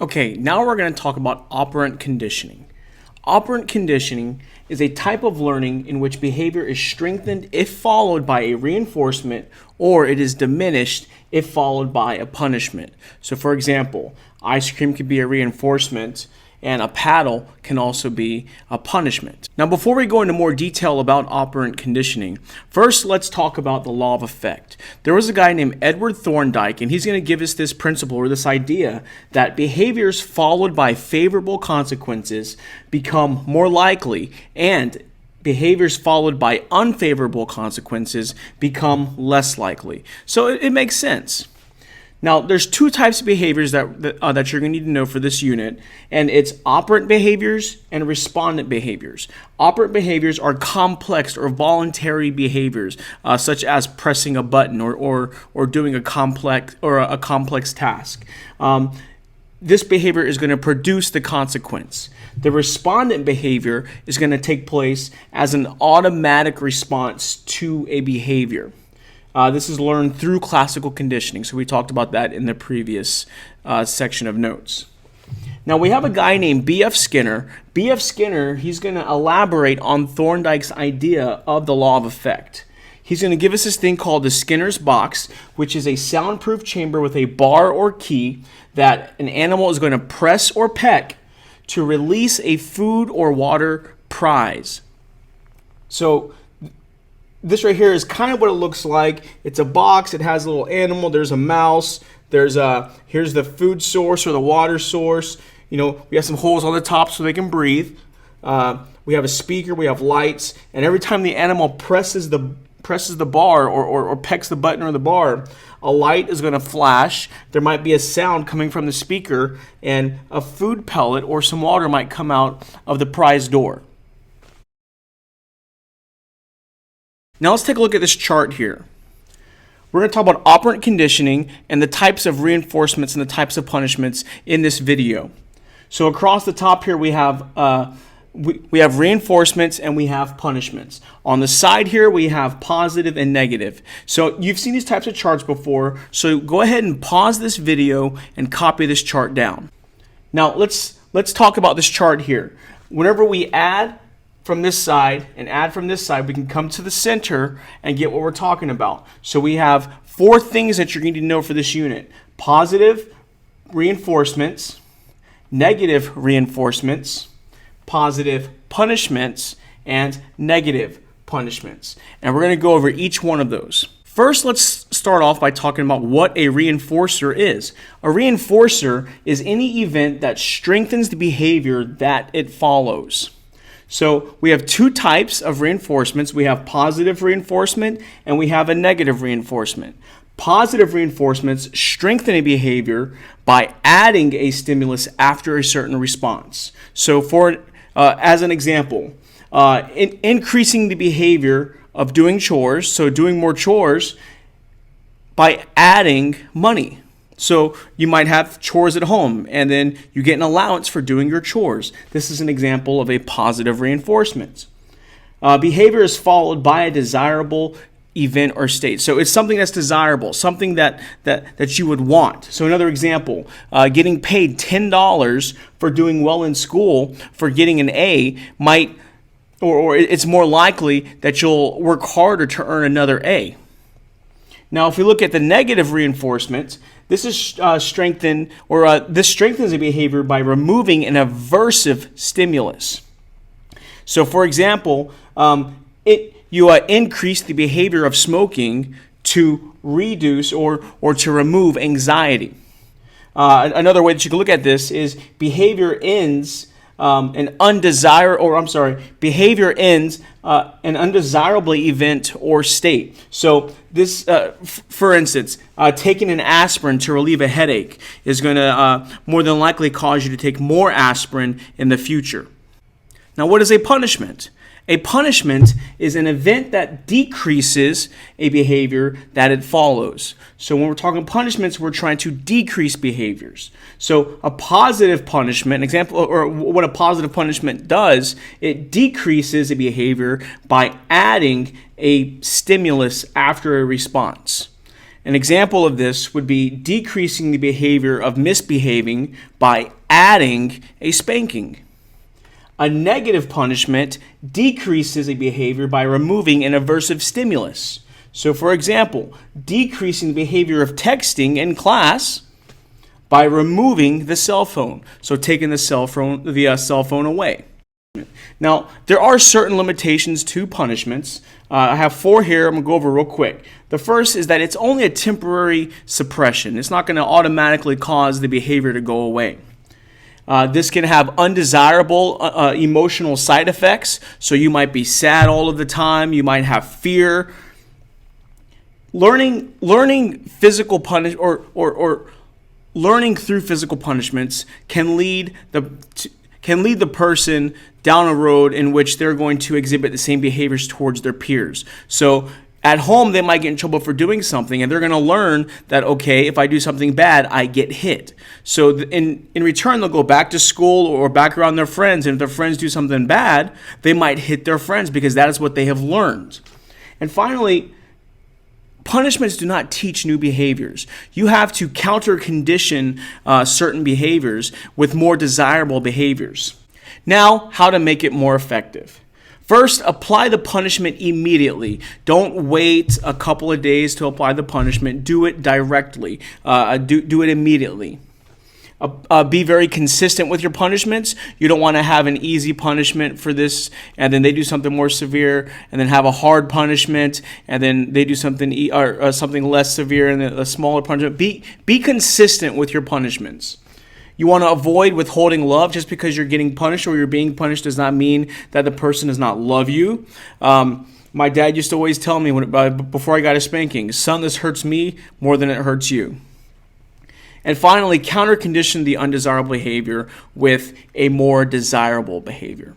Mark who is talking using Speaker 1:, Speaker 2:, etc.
Speaker 1: Okay, now we're going to talk about operant conditioning. Operant conditioning is a type of learning in which behavior is strengthened if followed by a reinforcement, or it is diminished if followed by a punishment. So for example, ice cream could be a reinforcement and a paddle can also be a punishment. Now before we go into more detail about operant conditioning, first let's talk about the law of effect. There was a guy named Edward Thorndike, and he's going to give us this principle or this idea that behaviors followed by favorable consequences become more likely, and behaviors followed by unfavorable consequences become less likely. So it makes sense. Now, there's two types of behaviors that you're going to need to know for this unit, and it's operant behaviors and respondent behaviors. Operant behaviors are complex or voluntary behaviors, such as pressing a button or doing a complex task. This behavior is going to produce the consequence. The respondent behavior is going to take place as an automatic response to a behavior. This is learned through classical conditioning, so we talked about that in the previous section of notes. Now we have a guy named B.F. Skinner. B.F. Skinner, he's going to elaborate on Thorndike's idea of the law of effect. He's going to give us this thing called the Skinner's box, which is a soundproof chamber with a bar or key that an animal is going to press or peck to release a food or water prize. So this right here is kind of what it looks like. It's a box. It has a little animal. There's a mouse. Here's the food source or the water source. You know, we have some holes on the top so they can breathe. We have a speaker. We have lights. And every time the animal presses the bar or pecks the button or the bar, a light is going to flash. There might be a sound coming from the speaker, and a food pellet or some water might come out of the prize door. Now let's take a look at this chart here. We're going to talk about operant conditioning and the types of reinforcements and the types of punishments in this video. So across the top here we have reinforcements and we have punishments. On the side here we have positive and negative. So you've seen these types of charts before, so go ahead and pause this video and copy this chart down. Now let's talk about this chart here. Whenever we add from this side and add from this side, we can come to the center and get what we're talking about. So we have four things that you're going to know for this unit: positive reinforcements, negative reinforcements, positive punishments, and negative punishments. And we're going to go over each one of those. First, let's start off by talking about what a reinforcer is. A reinforcer is any event that strengthens the behavior that it follows. So we have two types of reinforcements. We have positive reinforcement and we have a negative reinforcement. Positive reinforcements strengthen a behavior by adding a stimulus after a certain response. So as an example, increasing the behavior of doing chores, so doing more chores by adding money. So you might have chores at home and then you get an allowance for doing your chores. This is an example of a positive reinforcement. Behavior is followed by a desirable event or state. So it's something that's desirable, something that you would want. So another example, getting paid $10 for doing well in school, for getting an A, or it's more likely that you'll work harder to earn another A. Now, if we look at the negative reinforcement, this is this strengthens a behavior by removing an aversive stimulus. So, for example, you increase the behavior of smoking to reduce or to remove anxiety. Another way that you can look at this is behavior ends an undesirable event or state. So this, for instance, taking an aspirin to relieve a headache is going to more than likely cause you to take more aspirin in the future. Now, what is a punishment? A punishment is an event that decreases a behavior that it follows. So when we're talking punishments, we're trying to decrease behaviors. So a positive punishment, an example, or what a positive punishment does, it decreases a behavior by adding a stimulus after a response. An example of this would be decreasing the behavior of misbehaving by adding a spanking. A negative punishment decreases a behavior by removing an aversive stimulus. So, for example, decreasing the behavior of texting in class by removing the cell phone. So, taking the cell phone away. Now, there are certain limitations to punishments. I have 4 here. I'm going to go over real quick. The first is that it's only a temporary suppression. It's not going to automatically cause the behavior to go away. This can have undesirable emotional side effects. So you might be sad all of the time. You might have fear. Learning physical punish or learning through physical punishments can lead the person down a road in which they're going to exhibit the same behaviors towards their peers. So at home, they might get in trouble for doing something, and they're going to learn that, okay, if I do something bad, I get hit. So in return, they'll go back to school or back around their friends, and if their friends do something bad, they might hit their friends because that is what they have learned. And finally, punishments do not teach new behaviors. You have to counter-condition certain behaviors with more desirable behaviors. Now, how to make it more effective. First, apply the punishment immediately. Don't wait a couple of days to apply the punishment. Do it directly. Do it immediately. Be very consistent with your punishments. You don't want to have an easy punishment for this, and then they do something more severe, and then have a hard punishment, and then they do something something less severe, and then a smaller punishment. Be consistent with your punishments. You want to avoid withholding love. Just because you're getting punished or you're being punished does not mean that the person does not love you. My dad used to always tell me before I got a spanking, son, this hurts me more than it hurts you. And finally, counter-condition the undesirable behavior with a more desirable behavior.